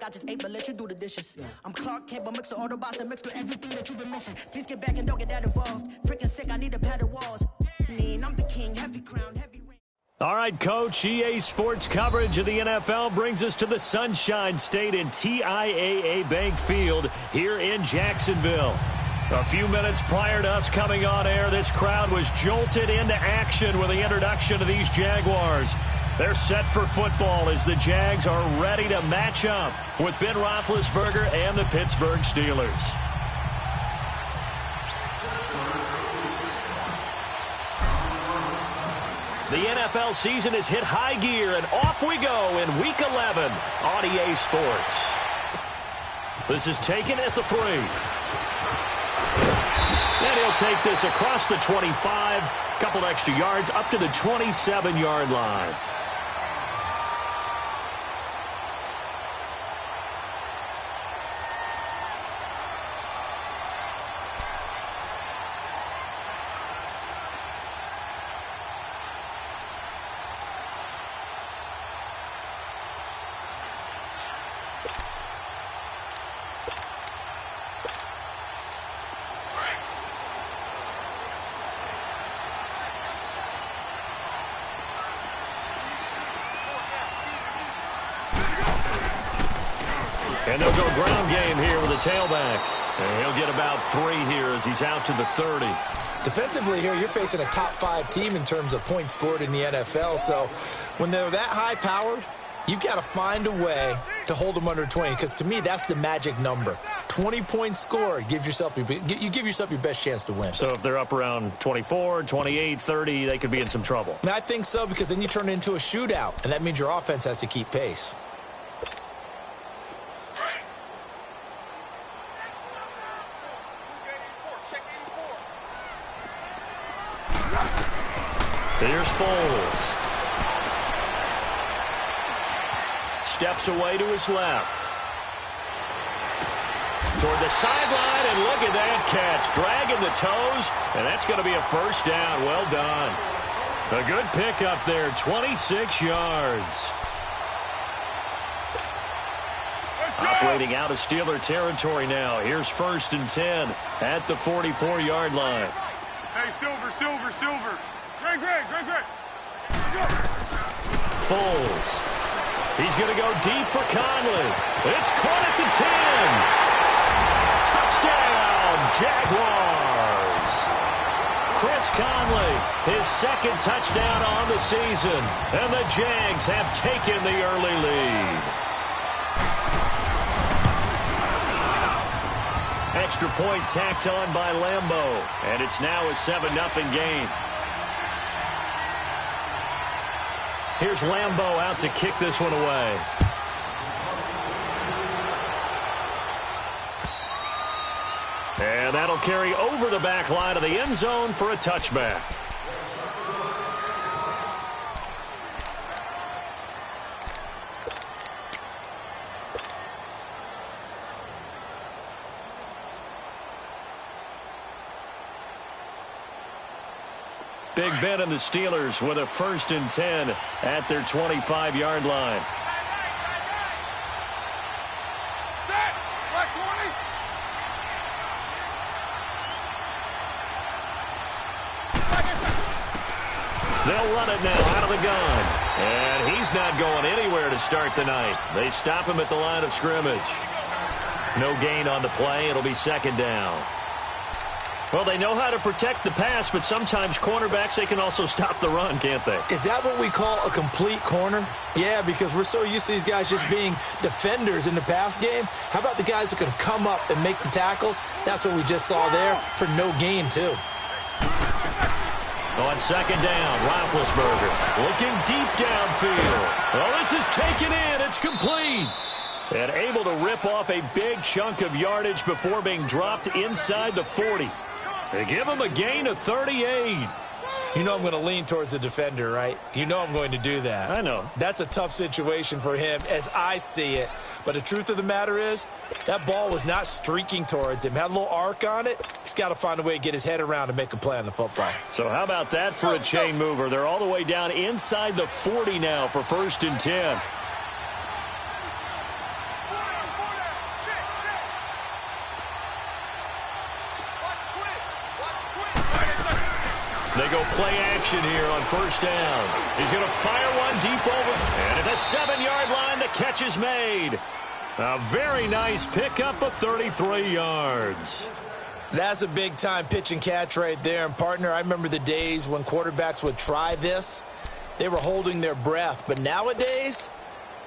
I just ate, but let you do the dishes. I'm Clark Kent, but mix with all the boss and mix with everything that you've been missing. Please get back and don't get that involved. Freaking sick, I need to pad the walls. I'm the king, heavy crown, heavy ring. All right, Coach, EA Sports coverage of the NFL brings us to the Sunshine State in TIAA Bank Field here in Jacksonville. A few minutes prior to us coming on air, this crowd was jolted into action with the introduction of these Jaguars. They're set for football as the Jags are ready to match up with Ben Roethlisberger and the Pittsburgh Steelers. The NFL season has hit high gear, and off we go in Week 11 on EA Sports. This is taken at the 3. And he'll take this across the 25, couple extra yards up to the 27-yard line. And they'll go ground game here with a tailback. And he'll get about 3 here as he's out to the 30. Defensively here, you're facing a top 5 team in terms of points scored in the NFL. So when they're that high-powered, you've got to find a way to hold them under 20. Because to me, that's the magic number. 20 points scored, you give yourself your best chance to win. So if they're up around 24, 28, 30, they could be in some trouble. I think so, because then you turn it into a shootout, and that means your offense has to keep pace. Here's Foles. Steps away to his left. Toward the sideline, and look at that catch. Dragging the toes, and that's going to be a first down. Well done. A good pickup there, 26 yards. Operating out of Steeler territory now. Here's 1st and 10 at the 44-yard line. Hey, Silver. Greg. Foles. He's going to go deep for Conley. It's caught at the 10. Touchdown, Jaguars. Chris Conley, his 2nd touchdown on the season. And the Jags have taken the early lead. Extra point tacked on by Lambeau. And it's now a 7-0 game. Here's Lambeau out to kick this one away. And that'll carry over the back line of the end zone for a touchback. Big Ben and the Steelers with a 1st and 10 at their 25-yard line. Set! Black 20. They'll run it now out of the gun. And he's not going anywhere to start the night. They stop him at the line of scrimmage. No gain on the play. It'll be 2nd down. Well, they know how to protect the pass, but sometimes cornerbacks, they can also stop the run, can't they? Is that what we call a complete corner? Yeah, because we're so used to these guys just being defenders in the pass game. How about the guys who can come up and make the tackles? That's what we just saw there for no gain, too. On 2nd down, Roethlisberger looking deep downfield. Oh, this is taken in. It's complete. And able to rip off a big chunk of yardage before being dropped inside the 40. They give him a gain of 38. You know I'm going to lean towards the defender, right? You know I'm going to do that. I know. That's a tough situation for him as I see it. But the truth of the matter is, that ball was not streaking towards him. Had a little arc on it. He's got to find a way to get his head around and make a play on the football. So how about that for a chain mover? They're all the way down inside the 40 now for 1st and 10. They go play action here on first down. He's going to fire one deep over. And at the 7-yard line, the catch is made. A very nice pickup of 33 yards. That's a big-time pitch and catch right there. And, partner, I remember the days when quarterbacks would try this. They were holding their breath. But nowadays,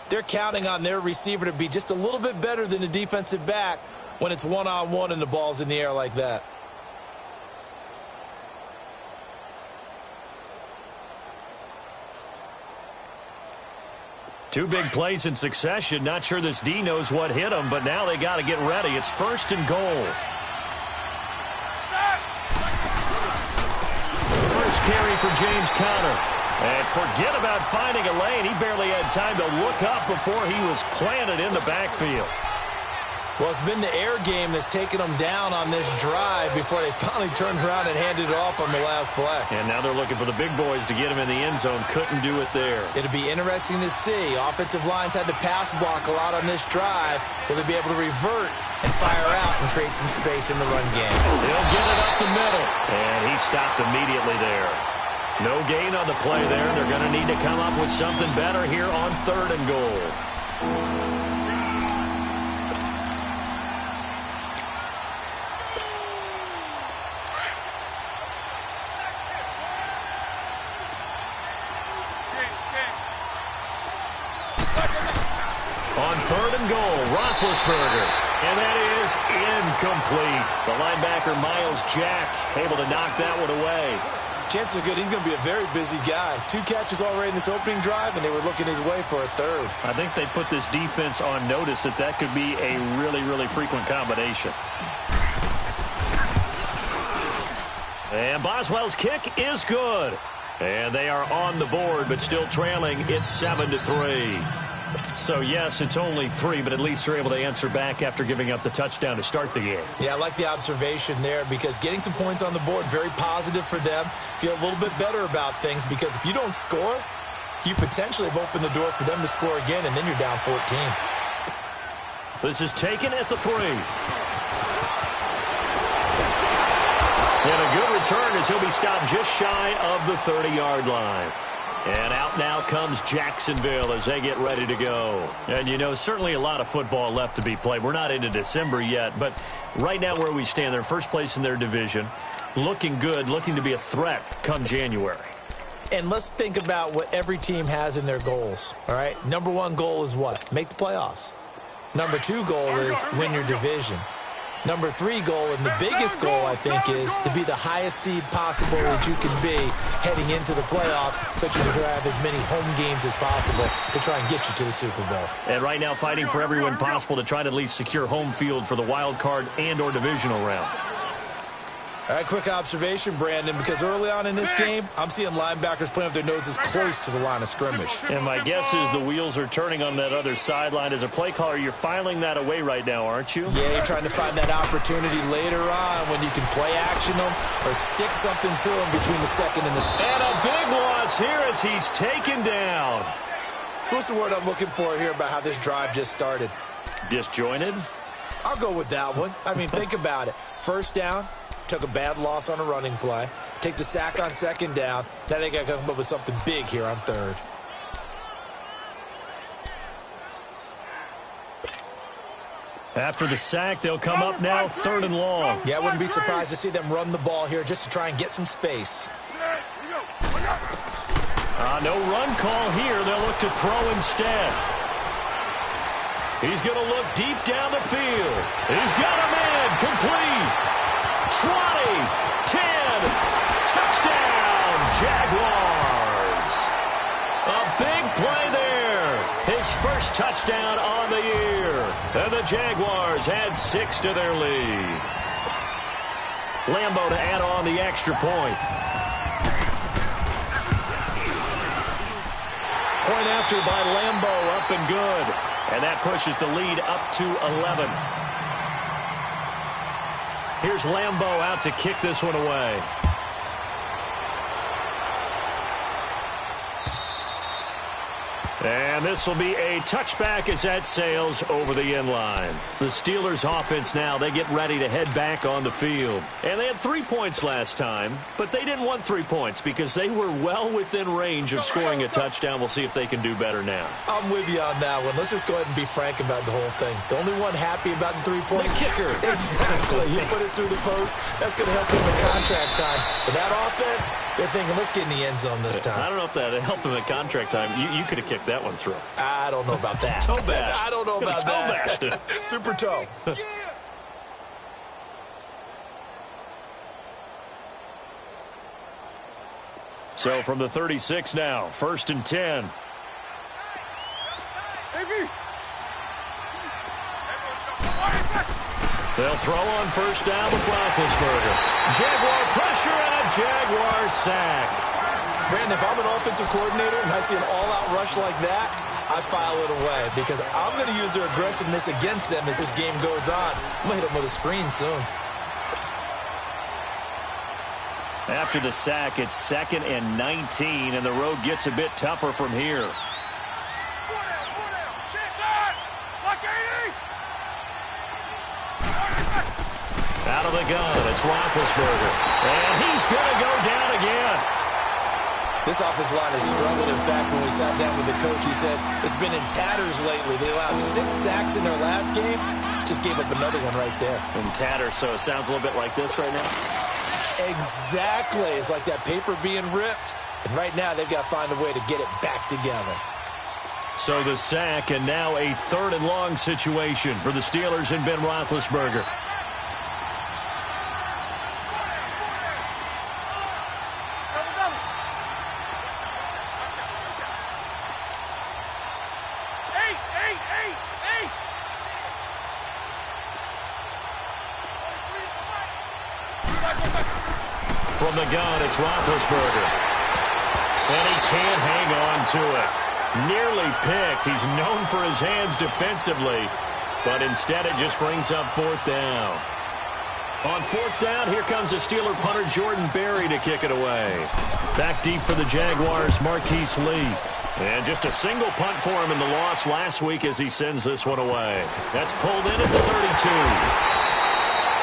they're counting on their receiver to be just a little bit better than the defensive back when it's one-on-one and the ball's in the air like that. Two big plays in succession. Not sure this D knows what hit him, but now they got to get ready. It's first and goal. First carry for James Conner. And forget about finding a lane. He barely had time to look up before he was planted in the backfield. Well, it's been the air game that's taken them down on this drive before they finally turned around and handed it off on the last play. And now they're looking for the big boys to get him in the end zone. Couldn't do it there. It'll be interesting to see. Offensive lines had to pass block a lot on this drive. Will they be able to revert and fire out and create some space in the run game? He'll get it up the middle. And he stopped immediately there. No gain on the play there. They're going to need to come up with something better here on third and goal. On third and goal, Roethlisberger. And that is incomplete. The linebacker, Miles Jack, able to knock that one away. Chances are good. He's going to be a very busy guy. 2 catches already in this opening drive, and they were looking his way for a third. I think they put this defense on notice that that could be a really, really frequent combination. And Boswell's kick is good. And they are on the board, but still trailing. It's 7-3. So, yes, it's only 3, but at least they're able to answer back after giving up the touchdown to start the game. Yeah, I like the observation there because getting some points on the board, very positive for them. Feel a little bit better about things because if you don't score, you potentially have opened the door for them to score again, and then you're down 14. This is taken at the 3. And a good return as he'll be stopped just shy of the 30-yard line. And out now comes Jacksonville as they get ready to go. And, you know, certainly a lot of football left to be played. We're not into December yet, but right now where we stand, they're first place in their division. Looking good, looking to be a threat come January. And let's think about what every team has in their goals, all right? Number 1 goal is what? Make the playoffs. Number 2 goal is win your division. Number 3 goal, and the biggest goal, I think, is to be the highest seed possible that you can be heading into the playoffs, so that you can have as many home games as possible to try and get you to the Super Bowl. And right now fighting for everyone possible to try to at least secure home field for the wild card and or divisional round. All right, quick observation, Brandon, because early on in this game, I'm seeing linebackers playing with their noses close to the line of scrimmage. And my guess is the wheels are turning on that other sideline. As a play caller, you're filing that away right now, aren't you? Yeah, you're trying to find that opportunity later on when you can play action them or stick something to them between the second and the... And a big loss here as he's taken down. So what's the word I'm looking for here about how this drive just started? Disjointed? I'll go with that one. I mean, think about it. First down. Took a bad loss on a running play. Take the sack on second down. Now they got to come up with something big here on third. After the sack, they'll come up now third and long. Yeah, I wouldn't be surprised to see them run the ball here just to try and get some space. No run call here. They'll look to throw instead. He's going to look deep down the field. He's got him in. Complete. 20, 10, touchdown, Jaguars. A big play there. His first touchdown on the year. And the Jaguars add 6 to their lead. Lambo to add on the extra point. Point after by Lambo, up and good. And that pushes the lead up to 11. Here's Lambo out to kick this one away. And this will be a touchback as that sails over the end line. The Steelers offense now, they get ready to head back on the field. And they had 3 points last time, but they didn't want 3 points because they were well within range of scoring a touchdown. We'll see if they can do better now. I'm with you on that one. Let's just go ahead and be frank about the whole thing. The only one happy about the 3-point. The kicker. Exactly. You put it through the post. That's going to help him in contract time. But that offense, they're thinking, let's get in the end zone this time. I don't know if that helped him at contract time. You could have kicked that one through. I don't know about that. Toe bash. I don't know about that. Toe bashed. Super toe. So from the 36 now, 1st and 10. They'll throw on 1st down with Roethlisberger. Jaguar pressure and a Jaguar sack. Brandon, if I'm an offensive coordinator and I see an all-out rush like that, I file it away because I'm going to use their aggressiveness against them as this game goes on. I'm going to hit them with a screen soon. After the sack, it's 2nd and 19, and the road gets a bit tougher from here. Out of the gun, it's Roethlisberger. And he's going to go down again. This offensive line has struggled. In fact, when we sat down with the coach, he said it's been in tatters lately. They allowed 6 sacks in their last game. Just gave up another one right there. In tatters, so it sounds a little bit like this right now. Exactly. It's like that paper being ripped. And right now, they've got to find a way to get it back together. So the sack, and now a 3rd and long situation for the Steelers and Ben Roethlisberger. From the gun, it's Roethlisberger. And he can't hang on to it. Nearly picked. He's known for his hands defensively, but instead it just brings up 4th down. On 4th down, here comes the Steeler punter Jordan Berry to kick it away. Back deep for the Jaguars, Marquise Lee. And just a single punt for him in the loss last week as he sends this one away. That's pulled in at the 32.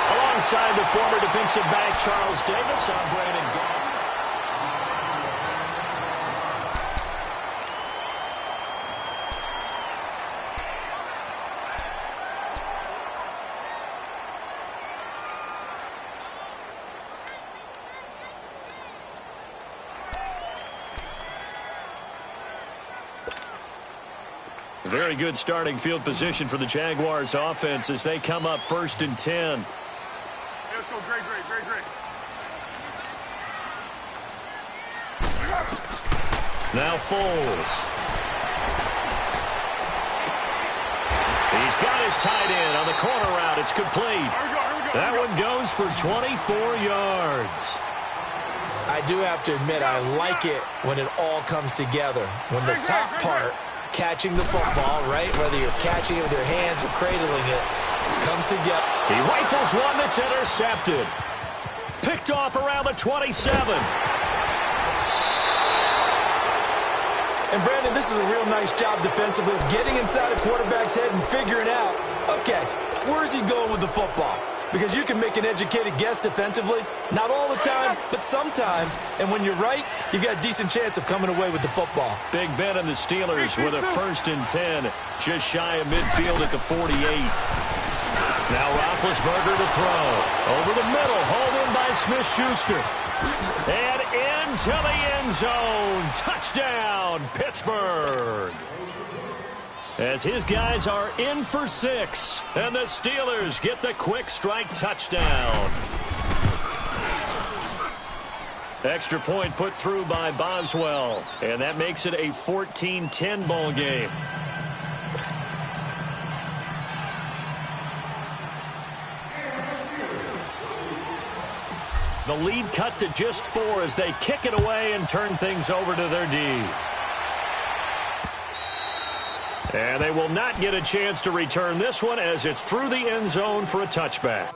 Alongside the former defensive back Charles Davis, I'm Brandon Gaudin. Very good starting field position for the Jaguars offense as they come up 1st and 10. Let's go, great. Now Foles. He's got his tight end on the corner route. It's complete. Here we go. That one goes for 24 yards. I do have to admit, I like it when it all comes together. When the top part, catching the football, right, whether you're catching it with your hands or cradling it, comes together. He rifles one that's intercepted. Picked off around the 27. And, Brandon, this is a real nice job defensively of getting inside a quarterback's head and figuring out, okay, where's he going with the football? Because you can make an educated guess defensively, not all the time, but sometimes. And when you're right, you've got a decent chance of coming away with the football. Big Ben and the Steelers with a 1st and 10, just shy of midfield at the 48. Now Roethlisberger to throw. Over the middle, hauled in by Smith-Schuster. And into the end zone. Touchdown, Pittsburgh. As his guys are in for 6. And the Steelers get the quick strike touchdown. Extra point put through by Boswell. And that makes it a 14-10 ball game. The lead cut to just 4 as they kick it away and turn things over to their D. And they will not get a chance to return this one as it's through the end zone for a touchback.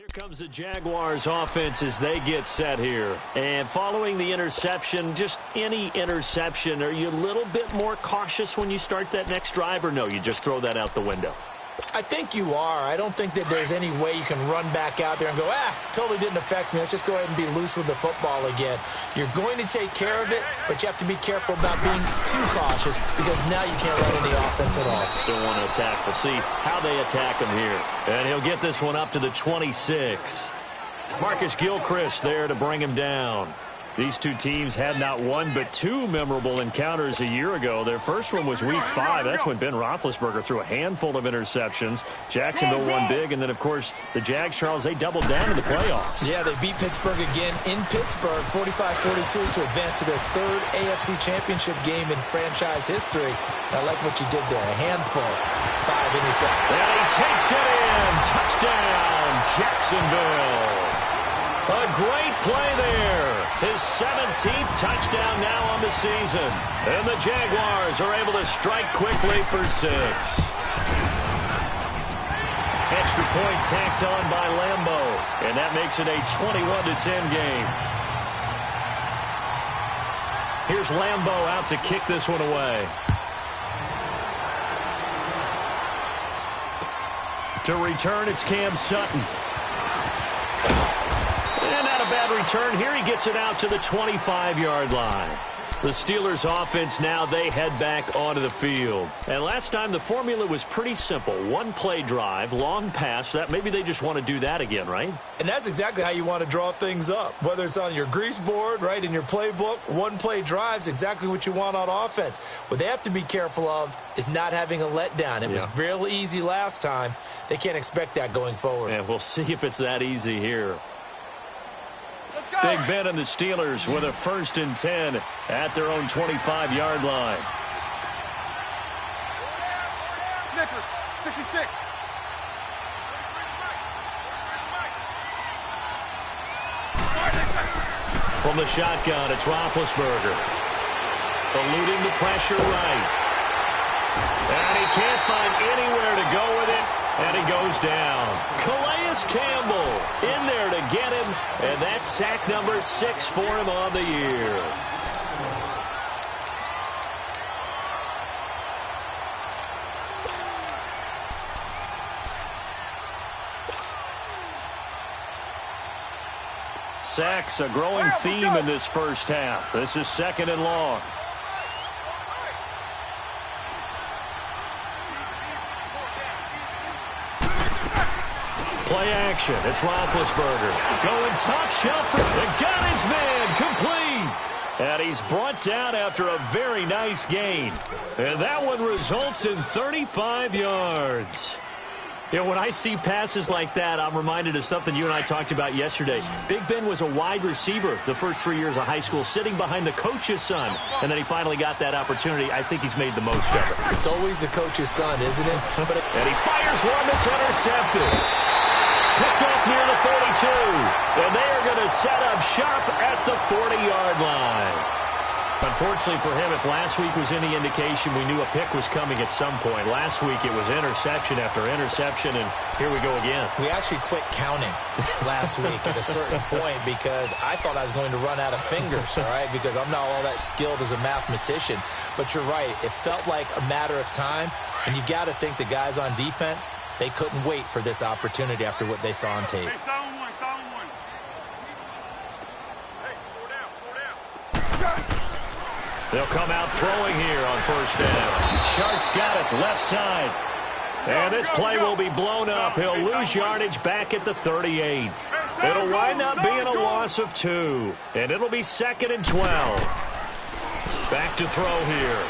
Here comes the Jaguars offense as they get set here. And following the interception, just any interception, are you a little bit more cautious when you start that next drive, or no, you just throw that out the window? I think you are. I don't think that there's any way you can run back out there and go, totally didn't affect me. Let's just go ahead and be loose with the football again. You're going to take care of it, but you have to be careful about being too cautious because now you can't run any offense at all. Still want to attack. We'll see how they attack him here. And he'll get this one up to the 26. Marcus Gilchrist there to bring him down. These two teams had not one but two memorable encounters a year ago. Their first one was Week 5. That's when Ben Roethlisberger threw a handful of interceptions. Jacksonville won big, and then, of course, the Jags, Charles, they doubled down in the playoffs. Yeah, they beat Pittsburgh again in Pittsburgh, 45-42, to advance to their third AFC Championship game in franchise history. I like what you did there, a handful, 5 interceptions. And he takes it in. Touchdown, Jacksonville. A great play there. His 17th touchdown now on the season. And the Jaguars are able to strike quickly for 6. Extra point tacked on by Lambo. And that makes it a 21-10 game. Here's Lambo out to kick this one away. To return, it's Cam Sutton. And not a bad return here. He gets it out to the 25-yard line. The Steelers offense now, they head back onto the field. And last time the formula was pretty simple. One play drive, long pass. That maybe they just want to do that again, right? And that's exactly how you want to draw things up. Whether it's on your grease board, right, in your playbook, one play drive's exactly what you want on offense. What they have to be careful of is not having a letdown. It was real easy last time. They can't expect that going forward. And we'll see if it's that easy here. Big Ben and the Steelers with a 1st and 10 at their own 25-yard line. Snickers, 66. From the shotgun, it's Roethlisberger. Eluding the pressure right. And he can't find anywhere to go with it. And he goes down. Calais Campbell in there to get him. And that's sack number 6 for him on the year. Sacks, a growing theme in this first half. This is 2nd and long. Play action. It's Roethlisberger. Going top shelf. And got his man complete. And he's brought down after a very nice gain. And that one results in 35 yards. You know, when I see passes like that, I'm reminded of something you and I talked about yesterday. Big Ben was a wide receiver the first 3 years of high school, sitting behind the coach's son. And then he finally got that opportunity. I think he's made the most of it. It's always the coach's son, isn't it? And he fires one that's intercepted. Picked off near the 42. And they are going to set up shop at the 40-yard line. Unfortunately for him, if last week was any indication, we knew a pick was coming at some point. Last week it was interception after interception, and here we go again. We actually quit counting last week at a certain point because I thought I was going to run out of fingers, all right, because I'm not all that skilled as a mathematician. But you're right. It felt like a matter of time, and you got to think the guys on defense, they couldn't wait for this opportunity after what they saw on tape. Hey, solid one, solid one. Hey, 4 down, 4 down. They'll come out throwing here on 1st down. Sharks got it left side. And this play will be blown up. He'll lose yardage back at the 38. It'll wind up being a loss of 2. And it'll be 2nd and 12. Back to throw here.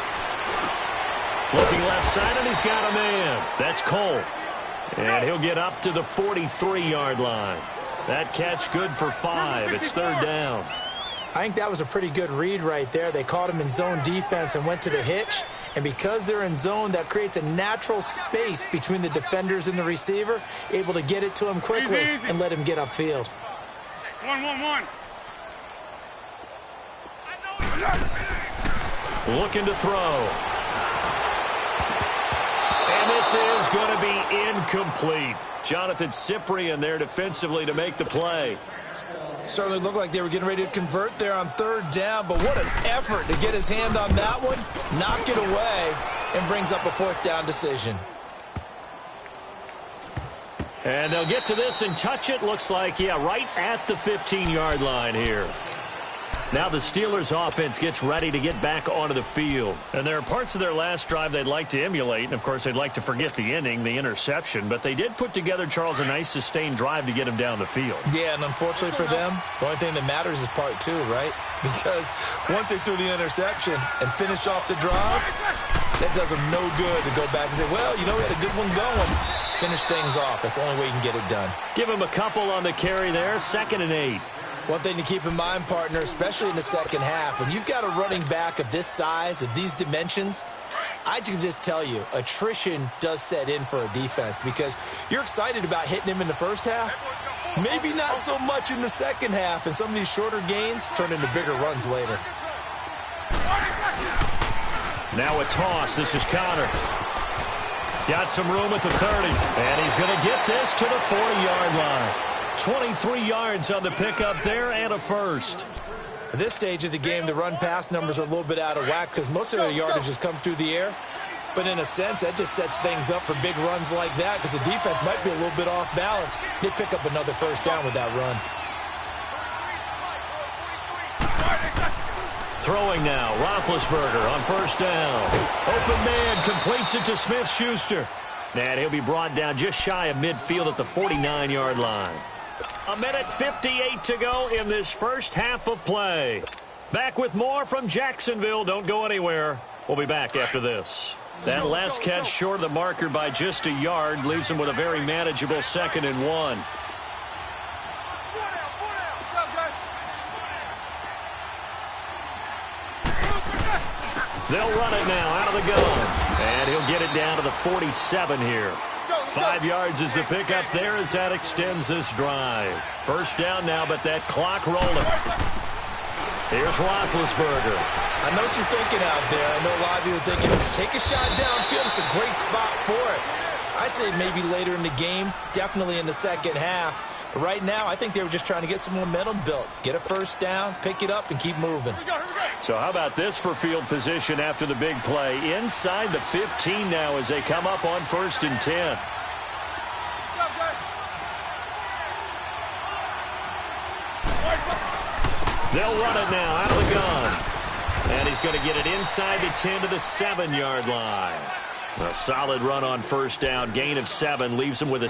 Looking left side, and he's got a man. That's Cole. And he'll get up to the 43-yard line. That catch good for 5. It's 3rd down. I think that was a pretty good read right there. They caught him in zone defense and went to the hitch. And because they're in zone, that creates a natural space between the defenders and the receiver, able to get it to him quickly and let him get upfield. 1-1-1. Looking to throw. And this is going to be incomplete. Jonathan Cyprien there defensively to make the play. Certainly looked like they were getting ready to convert there on third down, but what an effort to get his hand on that one, knock it away, and brings up a fourth down decision. And they'll get to this and touch it. Looks like, yeah, right at the 15-yard line here. Now the Steelers offense gets ready to get back onto the field. And there are parts of their last drive they'd like to emulate. And, of course, they'd like to forget the ending, the interception. But they did put together, Charles, a nice sustained drive to get him down the field. Yeah, and unfortunately for them, the only thing that matters is part two, right? Because once they threw the interception and finished off the drive, that does them no good to go back and say, well, you know, we had a good one going. Finish things off. That's the only way you can get it done. Give him a couple on the carry there. 2nd and 8. One thing to keep in mind, partner, especially in the second half, when you've got a running back of this size, of these dimensions, I can just tell you, attrition does set in for a defense because you're excited about hitting him in the first half. Maybe not so much in the second half, and some of these shorter gains turn into bigger runs later. Now a toss. This is Connor. Got some room at the 30, and he's going to get this to the 40-yard line. 23 yards on the pickup there and a first. At this stage of the game, the run-pass numbers are a little bit out of whack because most of the yardage has come through the air. But in a sense, that just sets things up for big runs like that because the defense might be a little bit off balance. They pick up another first down with that run. Throwing now, Roethlisberger on first down. Open man completes it to Smith-Schuster. And he'll be brought down just shy of midfield at the 49-yard line. 1:58 to go in this first half of play. Back with more from Jacksonville. Don't go anywhere. We'll be back after this. That last catch short of the marker by just a yard leaves him with a very manageable 2nd and 1. They'll run it now out of the gun. And he'll get it down to the 47 here. 5 yards is the pickup there as that extends this drive. First down now, but that clock rolling. Here's Roethlisberger. I know what you're thinking out there. I know a lot of you are thinking, take a shot downfield. It's a great spot for it. I'd say maybe later in the game, definitely in the second half. But right now, I think they were just trying to get some momentum built. Get a first down, pick it up, and keep moving. So how about this for field position after the big play? Inside the 15 now as they come up on 1st and 10. They'll run it now out of the gun. And he's going to get it inside the 10 to the 7-yard line. A solid run on first down. Gain of 7 leaves him with a